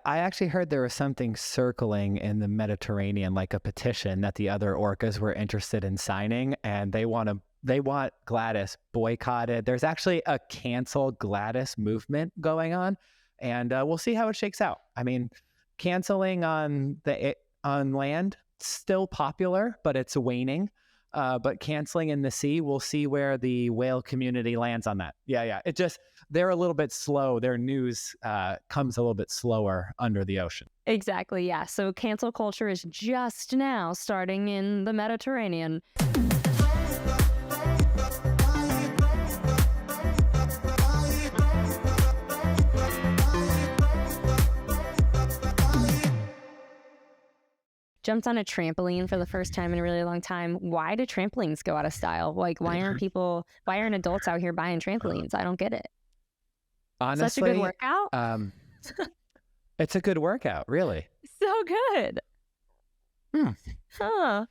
I actually heard there was something circling in the Mediterranean, like a petition that the other orcas were interested in signing, and they want Gladys boycotted. There's actually a cancel Gladys movement going on, and we'll see how it shakes out. I mean, canceling on land still popular, but it's waning. But canceling in the sea, we'll see where the whale community lands on that. Yeah. They're a little bit slow. Their news comes a little bit slower under the ocean. Exactly, yeah. So cancel culture is just now starting in the Mediterranean. Jumped on a trampoline for the first time in a really long time. Why do trampolines go out of style? Like, why aren't adults out here buying trampolines? I don't get it. Honestly, such a good workout. It's a good workout, really. So good. Huh.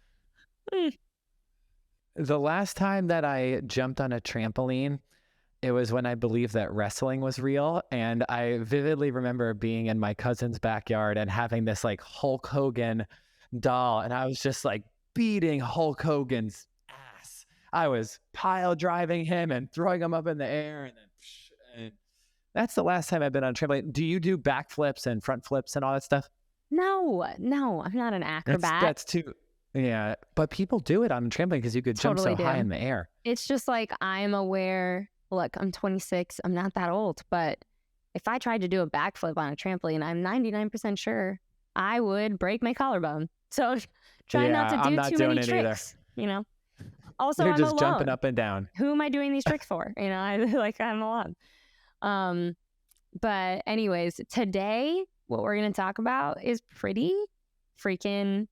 The last time that I jumped on a trampoline, it was when I believed that wrestling was real. And I vividly remember being in my cousin's backyard and having this like Hulk Hogan doll. And I was just like beating Hulk Hogan's ass. I was pile driving him and throwing him up in the air. And that's the last time I've been on a trampoline. Do you do backflips and front flips and all that stuff? No, I'm not an acrobat. That's too, yeah. But people do it on a trampoline because you could jump so high in the air. It's just like, I'm aware, look, I'm 26, I'm not that old, but if I tried to do a backflip on a trampoline, I'm 99% sure I would break my collarbone. So try not to do too many tricks, you know? Also, You're I'm just alone. Jumping up and down. Who am I doing these tricks for? You know, I'm alone. But anyways, today, what we're going to talk about is pretty freaking,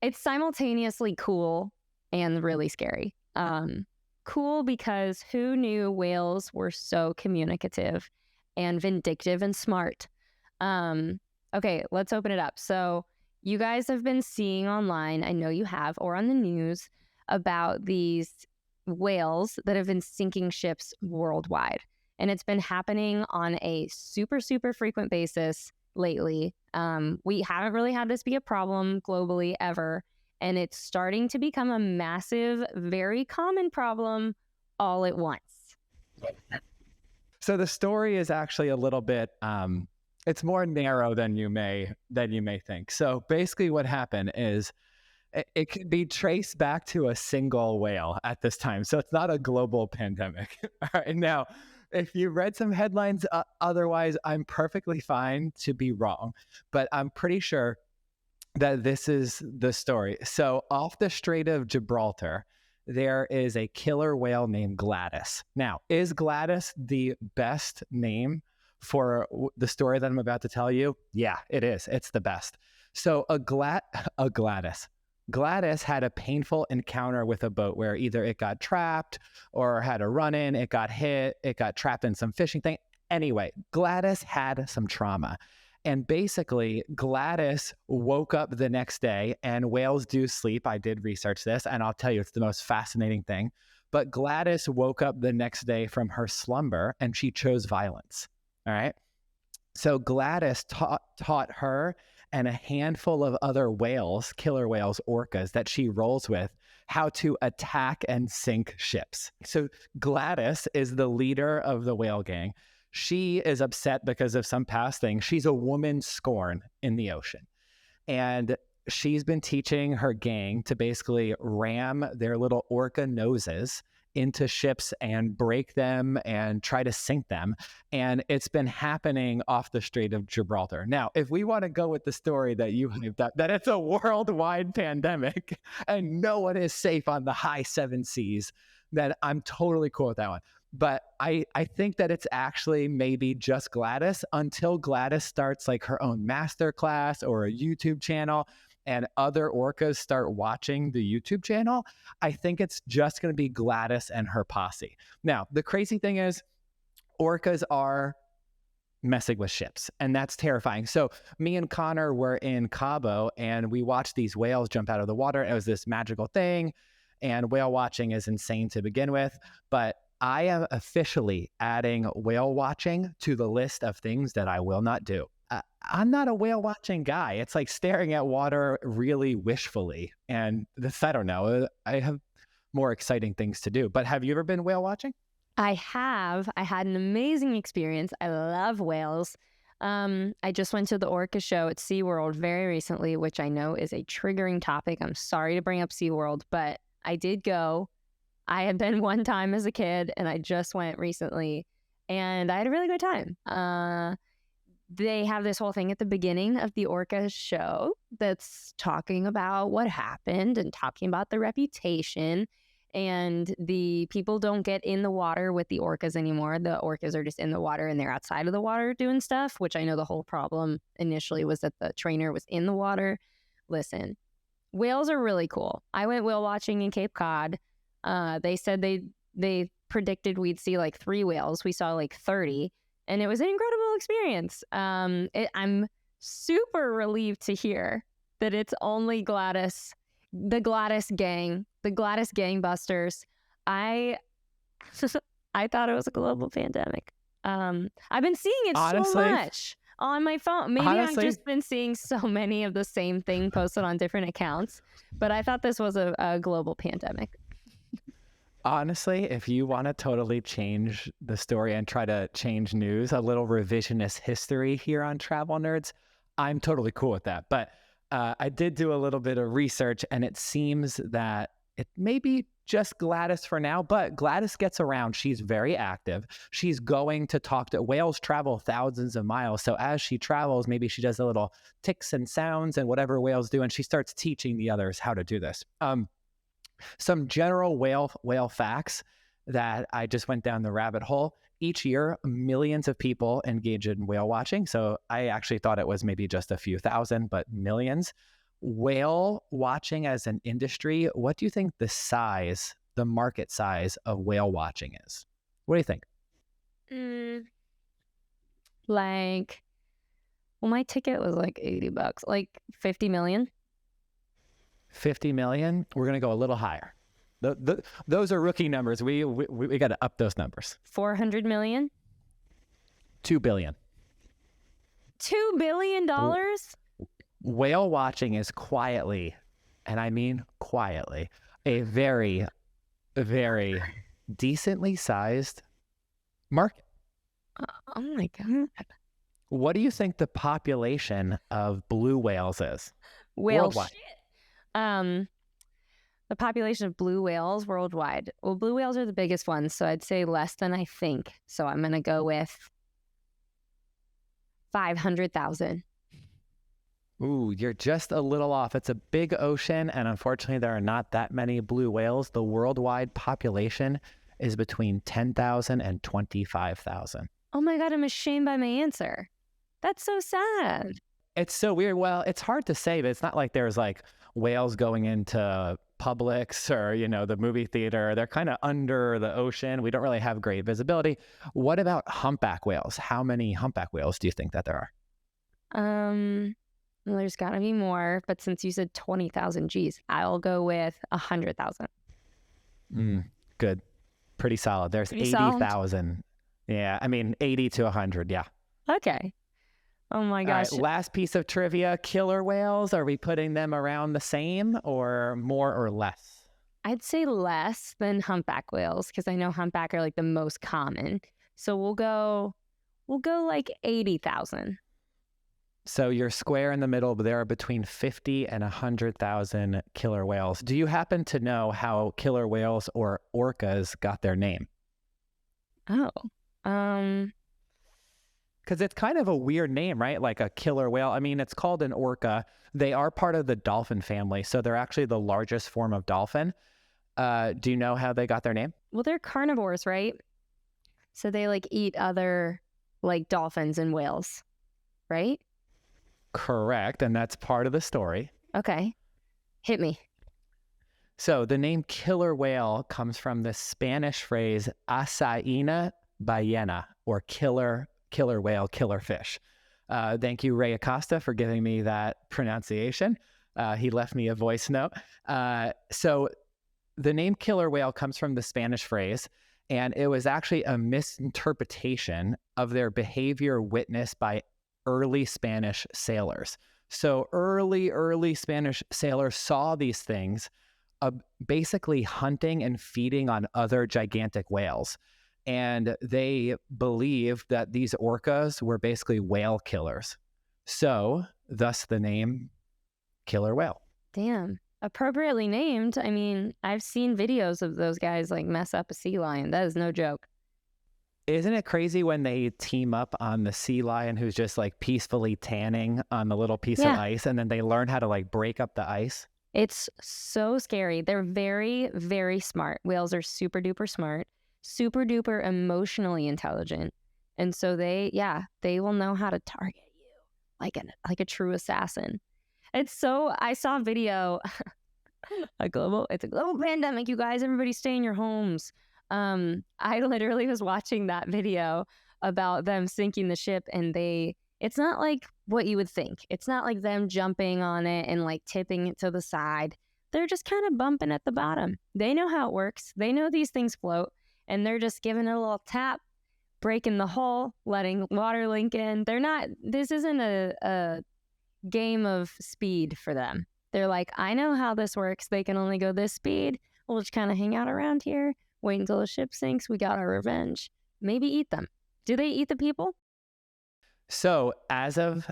it's simultaneously cool and really scary. Cool because who knew whales were so communicative and vindictive and smart? Okay, let's open it up. So you guys have been seeing online, I know you have, or on the news, about these whales that have been sinking ships worldwide. And it's been happening on a super, super frequent basis lately. We haven't really had this be a problem globally ever. And it's starting to become a massive, very common problem all at once. So the story is actually a little bit, it's more narrow than you may think. So basically what happened is it can be traced back to a single whale at this time. So it's not a global pandemic. All right. Now, if you read some headlines otherwise, I'm perfectly fine to be wrong, but I'm pretty sure that this is the story. So off the Strait of Gibraltar, there is a killer whale named Gladis. Now, is Gladis the best name for the story that I'm about to tell you? Yeah, it is. It's the best. So Gladis had a painful encounter with a boat where either it got trapped or had a run-in, it got hit, it got trapped in some fishing thing. Anyway, Gladis had some trauma. And basically, Gladis woke up the next day, and whales do sleep. I did research this, and I'll tell you, it's the most fascinating thing. But Gladis woke up the next day from her slumber, and she chose violence. All right? So Gladis taught her and a handful of other whales, killer whales, orcas, that she rolls with, how to attack and sink ships. So Gladis is the leader of the whale gang. She is upset because of some past thing. She's a woman scorn in the ocean. And she's been teaching her gang to basically ram their little orca noses into ships and break them and try to sink them. And it's been happening off the Strait of Gibraltar. Now, if we want to go with the story that you hyped up, that it's a worldwide pandemic and no one is safe on the high seven seas, then I'm totally cool with that one. But I think that it's actually maybe just Gladis until Gladis starts like her own masterclass or a YouTube channel and other orcas start watching the YouTube channel. I think it's just going to be Gladis and her posse. Now, the crazy thing is orcas are messing with ships, and that's terrifying. So me and Connor were in Cabo and we watched these whales jump out of the water. It was this magical thing, and whale watching is insane to begin with, but I am officially adding whale watching to the list of things that I will not do. I'm not a whale watching guy. It's like staring at water really wishfully. And this, I don't know. I have more exciting things to do. But have you ever been whale watching? I have. I had an amazing experience. I love whales. I just went to the Orca show at SeaWorld very recently, which I know is a triggering topic. I'm sorry to bring up SeaWorld, but I did go. I had been one time as a kid, and I just went recently, and I had a really good time. They have this whole thing at the beginning of the Orca show that's talking about what happened and talking about the reputation. And the people don't get in the water with the orcas anymore. The orcas are just in the water and they're outside of the water doing stuff, which I know the whole problem initially was that the trainer was in the water. Listen, whales are really cool. I went whale watching in Cape Cod. They said they predicted we'd see like 3 whales. We saw like 30, and it was an incredible experience. I'm super relieved to hear that it's only Gladis, the Gladis gang, the Gladis gangbusters. I I thought it was a global pandemic. I've been seeing it so much on my phone. Maybe I've just been seeing so many of the same thing posted on different accounts, but I thought this was a global pandemic. Honestly, if you want to totally change the story and try to change news, a little revisionist history here on Travel Nerds, I'm totally cool with that. But I did do a little bit of research, and it seems that it may be just Gladis for now, but Gladis gets around. She's very active. She's going to talk to whales, travel thousands of miles. So as she travels, maybe she does a little ticks and sounds and whatever whales do, and she starts teaching the others how to do this. Some general whale facts that I just went down the rabbit hole. Each year, millions of people engage in whale watching. So I actually thought it was maybe just a few thousand, but millions. Whale watching as an industry, what do you think the market size of whale watching is? What do you think? Like, well, my ticket was like $80, like 50 million. 50 million? We're going to go a little higher. Those are rookie numbers. We got to up those numbers. 400 million? 2 billion. $2 billion? Whale watching is quietly, and I mean quietly, a very, very decently sized market. Oh my God. What do you think the population of blue whales is? Worldwide. The population of blue whales worldwide. Well, blue whales are the biggest ones, so I'd say less than I think. So I'm going to go with 500,000. Ooh, you're just a little off. It's a big ocean, and unfortunately, there are not that many blue whales. The worldwide population is between 10,000 and 25,000. Oh my God, I'm ashamed by my answer. That's so sad. It's so weird. Well, it's hard to say, but it's not like there's like whales going into Publix or, the movie theater. They're kind of under the ocean. We don't really have great visibility. What about humpback whales? How many humpback whales do you think that there are? Well, there's got to be more, but since you said 20,000, geez, I'll go with 100,000. Good. Pretty solid. There's 80,000. Yeah, I mean 80 to 100, yeah. Okay. Oh my gosh. All right, last piece of trivia, killer whales, are we putting them around the same or more or less? I'd say less than humpback whales because I know humpback are like the most common. So we'll go like 80,000. So you're square in the middle, but there are between 50 and 100,000 killer whales. Do you happen to know how killer whales or orcas got their name? Oh, because it's kind of a weird name, right? Like a killer whale. I mean, it's called an orca. They are part of the dolphin family, so they're actually the largest form of dolphin. Do you know how they got their name? Well, they're carnivores, right? So they like eat other like dolphins and whales, right? Correct, and that's part of the story. Okay, hit me. So the name killer whale comes from the Spanish phrase "asaína ballena," or killer whale, killer fish. Thank you, Ray Acosta, for giving me that pronunciation. He left me a voice note. So the name killer whale comes from the Spanish phrase, and it was actually a misinterpretation of their behavior witnessed by early Spanish sailors. So early Spanish sailors saw these things basically hunting and feeding on other gigantic whales. And they believed that these orcas were basically whale killers. So thus the name killer whale. Damn. Appropriately named. I mean, I've seen videos of those guys like mess up a sea lion. That is no joke. Isn't it crazy when they team up on the sea lion who's just like peacefully tanning on the little piece of ice, and then they learn how to like break up the ice? It's so scary. They're very, very smart. Whales are super duper smart, super duper emotionally intelligent. And so they will know how to target you like a true assassin. I saw a video, it's a global pandemic, you guys, everybody stay in your homes. I literally was watching that video about them sinking the ship, and it's not like what you would think. It's not like them jumping on it and like tipping it to the side. They're just kind of bumping at the bottom. They know how it works. They know these things float, and they're just giving it a little tap, breaking the hull, letting water link in. This isn't a game of speed for them. They're like, I know how this works. They can only go this speed. We'll just kind of hang out around here, wait until the ship sinks. We got our revenge. Maybe eat them. Do they eat the people? So as of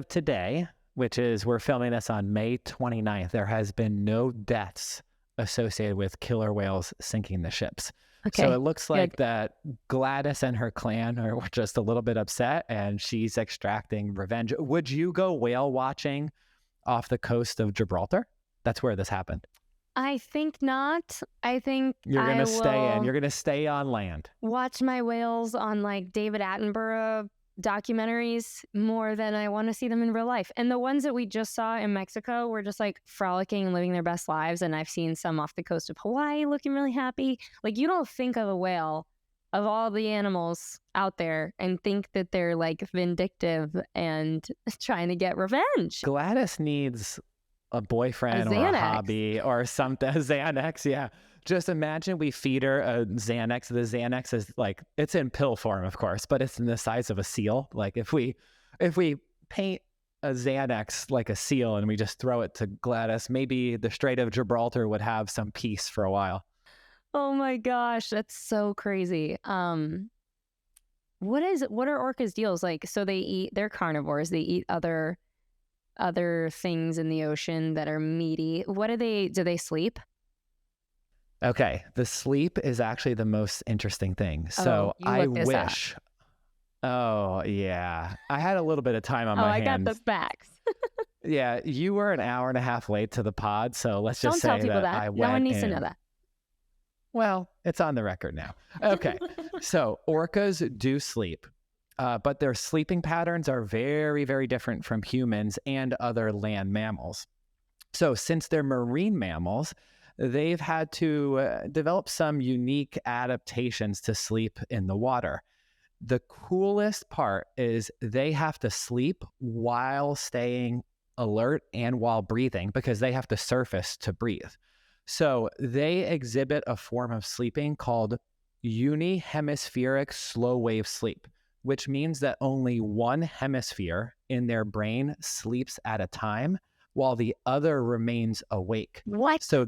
today, which is, we're filming this on May 29th, there has been no deaths associated with killer whales sinking the ships. Okay, so it looks like that Gladis and her clan are just a little bit upset, and she's extracting revenge. Would you go whale watching off the coast of Gibraltar? That's where this happened. I think not. I think you're going to stay in. You're going to stay on land. Watch my whales on like David Attenborough documentaries more than I want to see them in real life. And the ones that we just saw in Mexico were just like frolicking and living their best lives. And I've seen some off the coast of Hawaii looking really happy. Like, you don't think of a whale, of all the animals out there, and think that they're like vindictive and trying to get revenge. Gladys needs a boyfriend or a hobby or something. A Xanax, yeah. Just imagine we feed her a Xanax. The Xanax is like, it's in pill form, of course, but it's in the size of a seal. Like if we paint a Xanax like a seal and we just throw it to Gladys, maybe the Strait of Gibraltar would have some peace for a while. Oh my gosh, that's so crazy. What are orcas' deals like? So they're carnivores. They eat other things in the ocean that are meaty. Do they sleep? Okay, the sleep is actually the most interesting thing. So I wish. Oh, yeah. I had a little bit of time on my hands. I got the facts. Yeah, you were an hour and a half late to the pod, so let's just say that. Don't tell people that. No one needs to know that. Well, it's on the record now. Okay, so orcas do sleep, but their sleeping patterns are very, very different from humans and other land mammals. So since they're marine mammals, they've had to develop some unique adaptations to sleep in the water. The coolest part is they have to sleep while staying alert and while breathing, because they have to surface to breathe. So they exhibit a form of sleeping called unihemispheric slow wave sleep, which means that only one hemisphere in their brain sleeps at a time while the other remains awake. What? So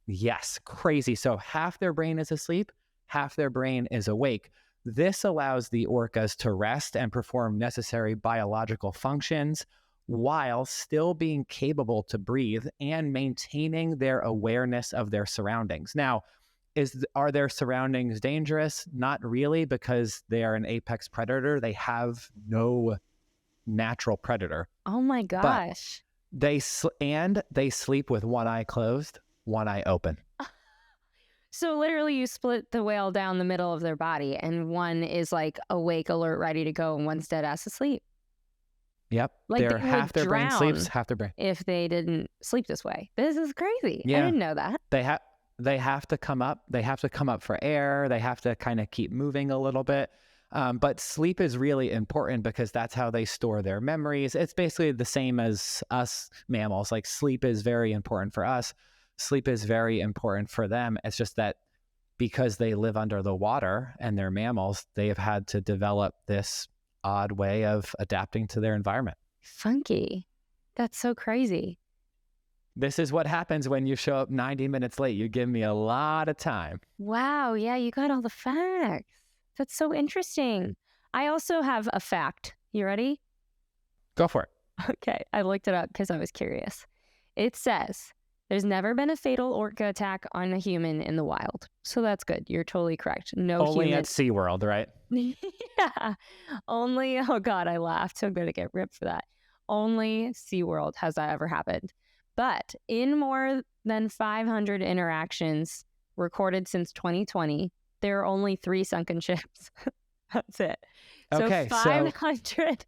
yes, crazy. So half their brain is asleep, half their brain is awake. This allows the orcas to rest and perform necessary biological functions while still being capable to breathe and maintaining their awareness of their surroundings. Now, are their surroundings dangerous? Not really, because they are an apex predator. They have no natural predator. Oh my gosh. But they sleep with one eye closed, one eye open. So literally you split the whale down the middle of their body, and one is like awake, alert, ready to go, and one's dead ass asleep. Yep. Like half their brain sleeps, half their brain. If they didn't sleep this way. This is crazy. Yeah. I didn't know that. They have to come up. They have to come up for air. They have to kind of keep moving a little bit. But sleep is really important because that's how they store their memories. It's basically the same as us mammals. Like, sleep is very important for us. Sleep is very important for them. It's just that because they live under the water and they're mammals, they have had to develop this odd way of adapting to their environment. Funky. That's so crazy. This is what happens when you show up 90 minutes late. You give me a lot of time. Wow. Yeah, you got all the facts. That's so interesting. I also have a fact. You ready? Go for it. Okay. I looked it up because I was curious. It says there's never been a fatal orca attack on a human in the wild. So that's good. You're totally correct. No Only human. at SeaWorld, right? Yeah. Only, oh God, I laughed. I'm going to get ripped for that. Only SeaWorld has that ever happened. But in more than 500 interactions recorded since 2020, there are only 3 sunken ships. That's it. Okay, So 500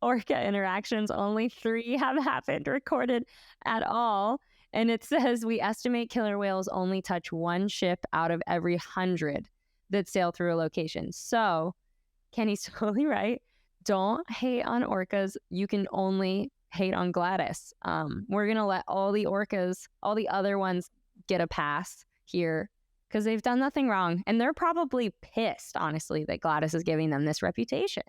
orca interactions, only 3 have happened recorded at all. And it says we estimate killer whales only touch 1 ship out of every 100 that sail through a location. So Kenny's totally right. Don't hate on orcas. You can only hate on Gladys. We're going to let all the orcas, all the other ones get a pass here because they've done nothing wrong. And they're probably pissed, honestly, that Gladys is giving them this reputation.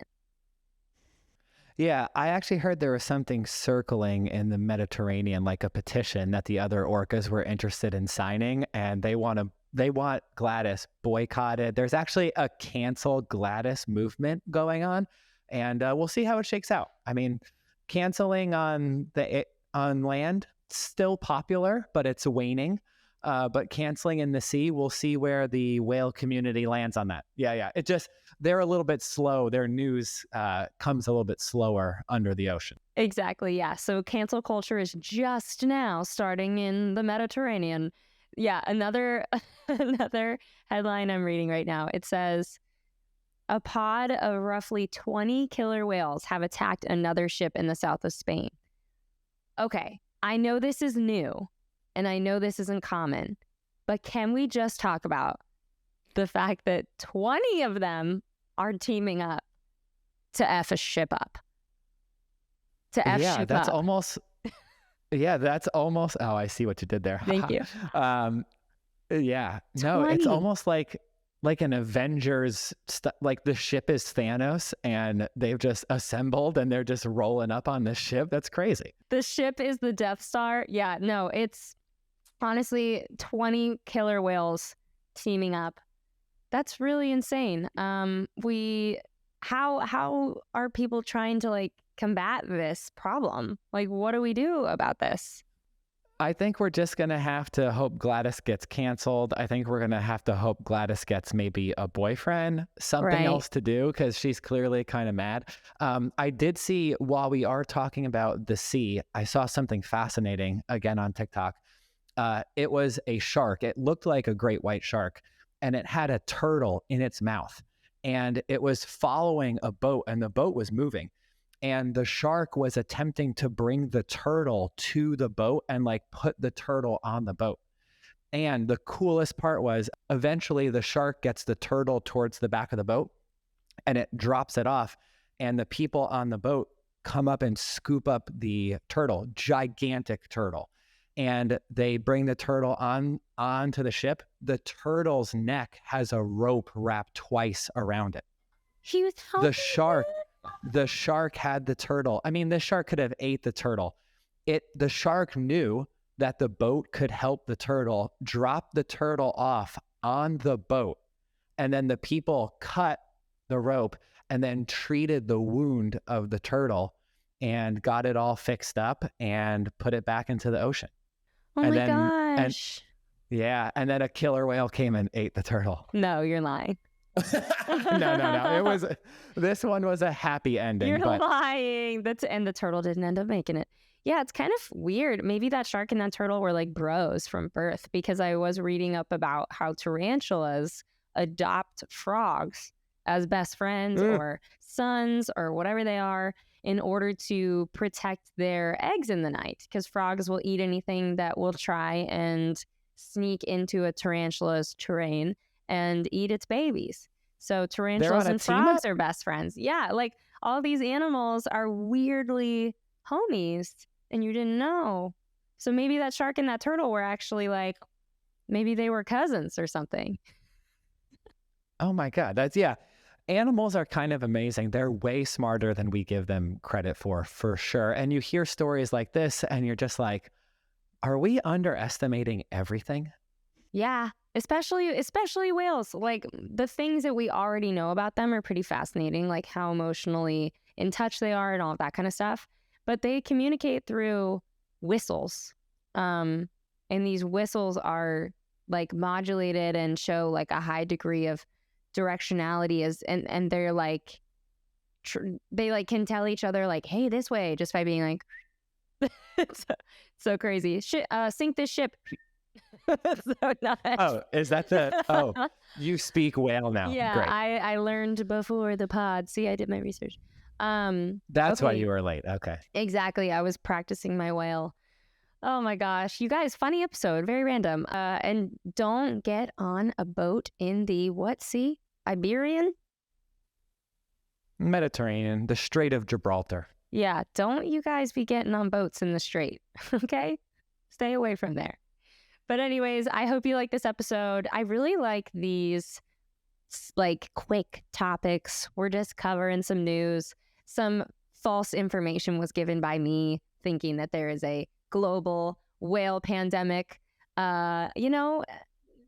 Yeah, I actually heard there was something circling in the Mediterranean, like a petition that the other orcas were interested in signing, and they want Gladys boycotted. There's actually a cancel Gladys movement going on, and we'll see how it shakes out. I mean, canceling on land still popular, but it's waning. But canceling in the sea, we'll see where the whale community lands on that. Yeah. They're a little bit slow. Their news comes a little bit slower under the ocean. Exactly, yeah. So cancel culture is just now starting in the Mediterranean. Yeah, another headline I'm reading right now. It says, a pod of roughly 20 killer whales have attacked another ship in the south of Spain. Okay, I know this is new, and I know this isn't common, but can we just talk about the fact that 20 of them are teaming up to F a ship up? To F ship that's up. almost... Yeah, that's almost... Oh, I see what you did there. Thank you. Yeah. No, 20. it's almost like an Avengers... like the ship is Thanos, and they've just assembled, and they're just rolling up on the ship. That's crazy. The ship is the Death Star. Yeah, no, it's honestly 20 killer whales teaming up. That's really insane. How are people trying to like combat this problem? Like, what do we do about this? I think we're just going to have to hope Gladys gets canceled. I think we're going to have to hope Gladys gets maybe a boyfriend, something else to do, because she's clearly kind of mad. I did see, while we are talking about the sea, I saw something fascinating again on TikTok. It was a shark. It looked like a great white shark, and it had a turtle in its mouth, and it was following a boat, and the boat was moving. And the shark was attempting to bring the turtle to the boat and like put the turtle on the boat. And the coolest part was eventually the shark gets the turtle towards the back of the boat and it drops it off. And the people on the boat come up and scoop up the turtle, gigantic turtle. And they bring the turtle onto the ship. The turtle's neck has a rope wrapped twice around it. He was The shark had the turtle. I mean, the shark could have ate the turtle. The shark knew that the boat could help the turtle, drop the turtle off on the boat, and then the people cut the rope and then treated the wound of the turtle and got it all fixed up and put it back into the ocean. Oh my gosh. And then a killer whale came and ate the turtle. No, you're lying. No. This one was a happy ending. You're lying. And the turtle didn't end up making it. Yeah, it's kind of weird. Maybe that shark and that turtle were like bros from birth, because I was reading up about how tarantulas adopt frogs as best friends or sons or whatever they are in order to protect their eggs in the night, because frogs will eat anything that will try and sneak into a tarantula's terrain and eat its babies. So tarantulas and frogs are best friends. Yeah, like all these animals are weirdly homies and you didn't know. So maybe that shark and that turtle were actually like, maybe they were cousins or something. Oh my God. That's, yeah. Animals are kind of amazing. They're way smarter than we give them credit for sure. And you hear stories like this and you're just like, are we underestimating everything? Yeah, especially whales. Like the things that we already know about them are pretty fascinating, like how emotionally in touch they are and all of that kind of stuff. But they communicate through whistles. And these whistles are like modulated and show like a high degree of directionality as and they're like they like can tell each other like, hey, this way, just by being like it's so crazy. Sink this ship. So nuts. Oh, is that you speak whale now. Yeah, Great. I learned before the pod. See, I did my research. That's why okay. you were late. Okay. Exactly. I was practicing my whale. Oh my gosh. You guys, funny episode. Very random. And don't get on a boat in the what sea? Iberian? Mediterranean, the Strait of Gibraltar. Yeah, don't you guys be getting on boats in the strait. Okay? Stay away from there. But anyways, I hope you like this episode. I really like these like quick topics. We're just covering some news. Some false information was given by me thinking that there is a global whale pandemic.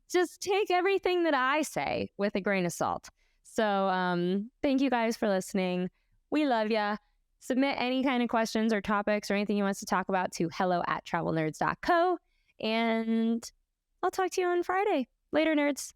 Just take everything that I say with a grain of salt. So thank you guys for listening. We love ya. Submit any kind of questions or topics or anything you want us to talk about to hello@travelnerds.co. And I'll talk to you on Friday. Later, nerds.